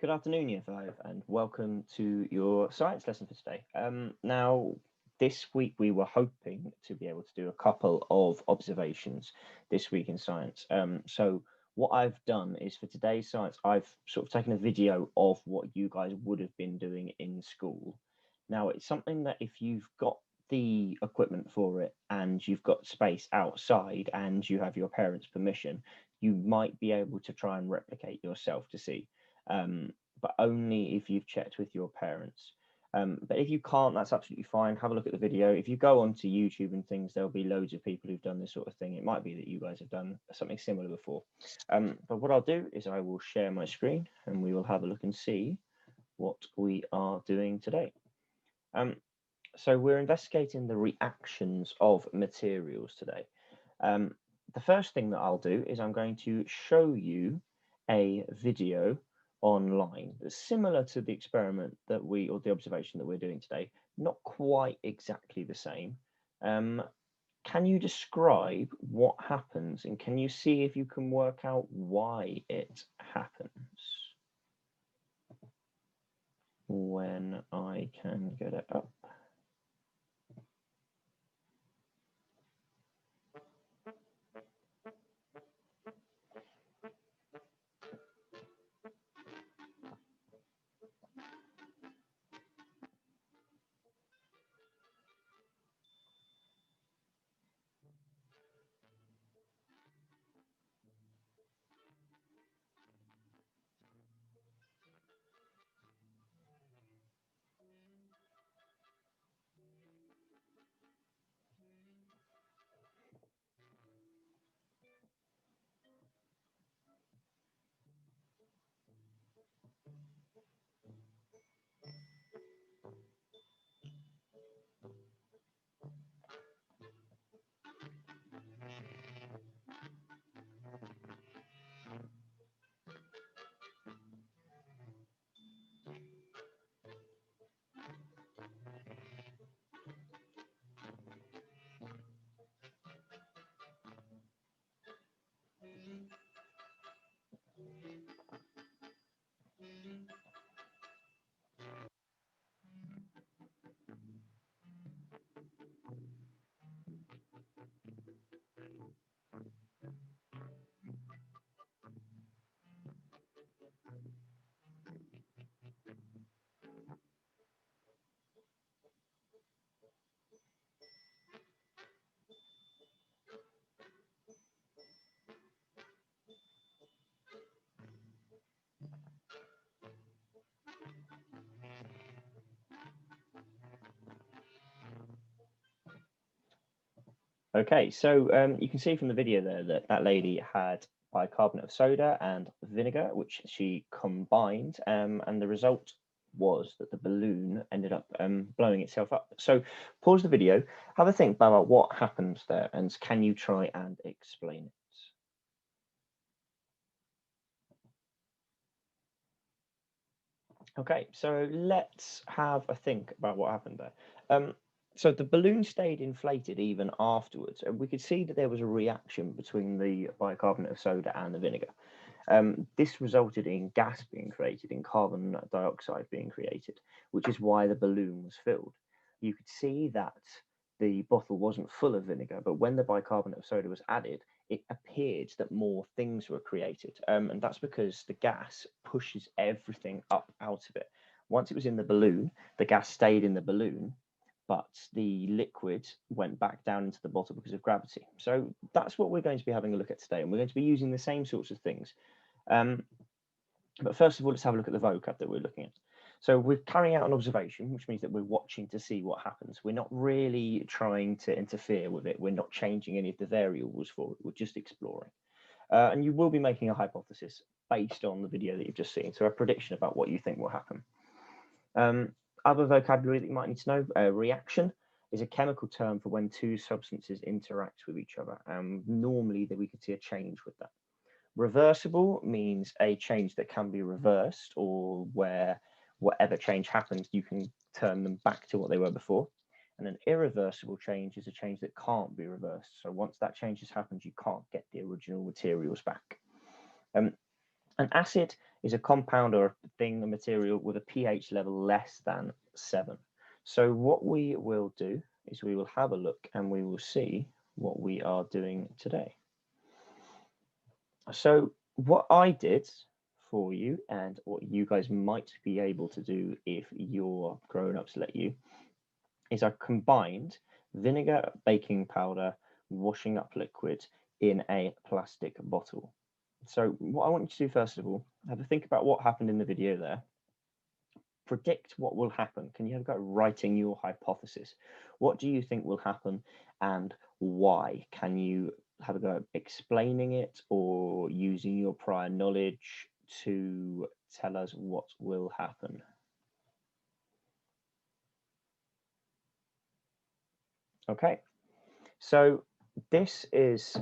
Good afternoon, Year 5, and welcome to your science lesson for today. Now, this week we were hoping to be able to do a couple of observations this week in science. So what I've done is for today's science, I've sort of taken a video of what you guys would have been doing in school. Now, it's something that if you've got the equipment for it and you've got space outside and you have your parents' permission, you might be able to try and replicate yourself to see. Um, but only if you've checked with your parents. But if you can't, that's absolutely fine. Have a look at the video. If you go onto YouTube and things, there'll be loads of people who've done this sort of thing. It might be that you guys have done something similar before. But what I'll do is I will share my screen and we will have a look and see what we are doing today. So we're investigating the reactions of materials today. The first thing that I'll do is I'm going to show you a video online that's similar to the experiment that or the observation that we're doing today, not quite exactly the same. Can you describe what happens and can you see if you can work out why it happens? When I can get it up. Okay, so you can see from the video there that that lady had bicarbonate of soda and vinegar, which she combined, and the result was that the balloon ended up blowing itself up. So pause the video, have a think about what happens there, and can you try and explain it? Okay, so let's have a think about what happened there. So the balloon stayed inflated even afterwards, and we could see that there was a reaction between the bicarbonate of soda and the vinegar. This resulted in gas being created, in carbon dioxide being created, which is why the balloon was filled. You could see that the bottle wasn't full of vinegar, but when the bicarbonate of soda was added, it appeared that more things were created. And that's because the gas pushes everything up out of it. Once it was in the balloon, the gas stayed in the balloon, but the liquid went back down into the bottle because of gravity. So that's what we're going to be having a look at today, and we're going to be using the same sorts of things. But first of all, let's have a look at the vocab that we're looking at. So we're carrying out an observation, which means that we're watching to see what happens. We're not really trying to interfere with it. We're not changing any of the variables for it. We're just exploring. And you will be making a hypothesis based on the video that you've just seen. So a prediction about what you think will happen. Other vocabulary that you might need to know, reaction is a chemical term for when two substances interact with each other. Normally that we could see a change with that. Reversible means a change that can be reversed, or where whatever change happens, you can turn them back to what they were before. And an irreversible change is a change that can't be reversed. So once that change has happened, you can't get the original materials back. An acid is a compound or a thing, a material with a pH level less than 7. So what we will do is we will have a look and we will see what we are doing today. So what I did for you and what you guys might be able to do if your grown-ups let you is I combined vinegar, baking powder, washing up liquid in a plastic bottle. So what I want you to do first of all, have a think about what happened in the video there. Predict what will happen. Can you have a go at writing your hypothesis? What do you think will happen and why? Can you have a go at explaining it or using your prior knowledge to tell us what will happen? Okay, so this is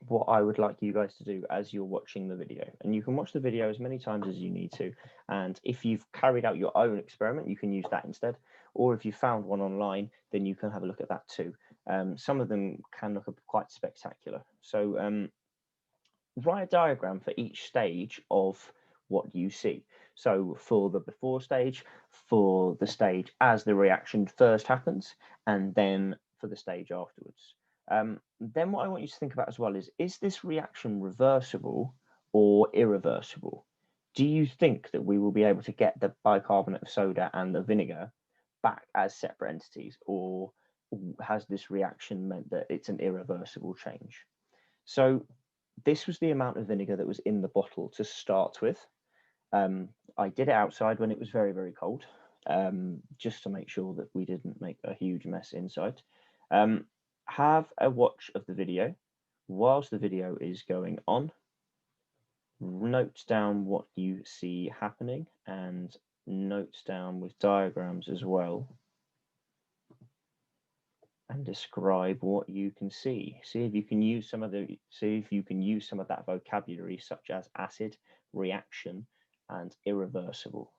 what I would like you guys to do as you're watching the video. And you can watch the video as many times as you need to. And if you've carried out your own experiment, you can use that instead. Or if you found one online, then you can have a look at that too. Some of them can look quite spectacular. So write a diagram for each stage of what you see. So for the before stage, for the stage as the reaction first happens, and then for the stage afterwards. Then what I want you to think about as well is this reaction reversible or irreversible? Do you think that we will be able to get the bicarbonate of soda and the vinegar back as separate entities, or has this reaction meant that it's an irreversible change? So this was the amount of vinegar that was in the bottle to start with. I did it outside when it was very, very cold, just to make sure that we didn't make a huge mess inside. Have a watch of the video. Whilst the video is going on, note down what you see happening and note down with diagrams as well, and describe what you can see. See if you can use some of that vocabulary, such as acid, reaction, and irreversible.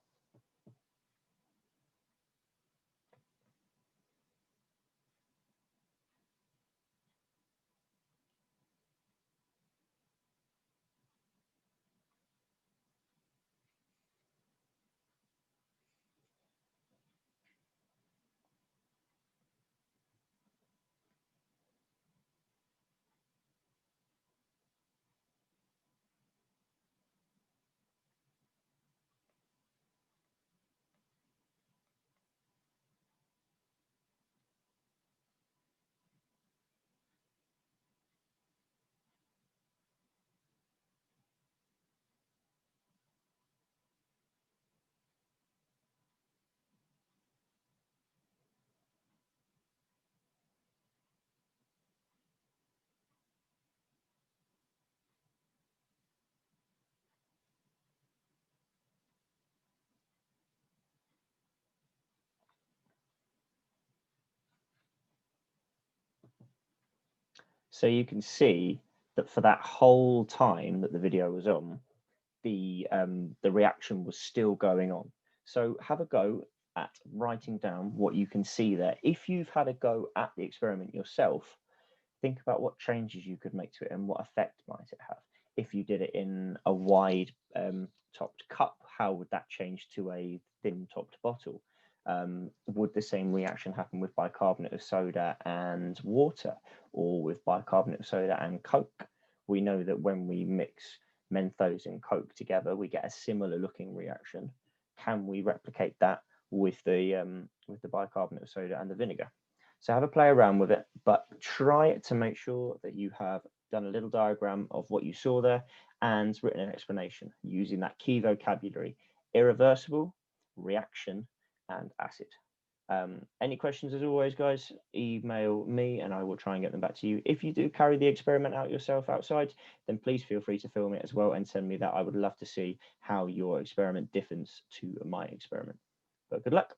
So you can see that for that whole time that the video was on, the reaction was still going on. So have a go at writing down what you can see there. If you've had a go at the experiment yourself, think about what changes you could make to it and what effect might it have. If you did it in a wide topped cup, how would that change to a thin topped bottle? Would the same reaction happen with bicarbonate of soda and water, or with bicarbonate of soda and Coke? We know that when we mix Mentos and Coke together, we get a similar looking reaction. Can we replicate that with the bicarbonate of soda and the vinegar? So have a play around with it, but try to make sure that you have done a little diagram of what you saw there and written an explanation using that key vocabulary: irreversible, reaction, and acid. Any questions, as always, guys, email me and I will try and get them back to you. If you do carry the experiment out yourself outside, then please feel free to film it as well and send me that. I would love to see how your experiment differs to my experiment. But good luck.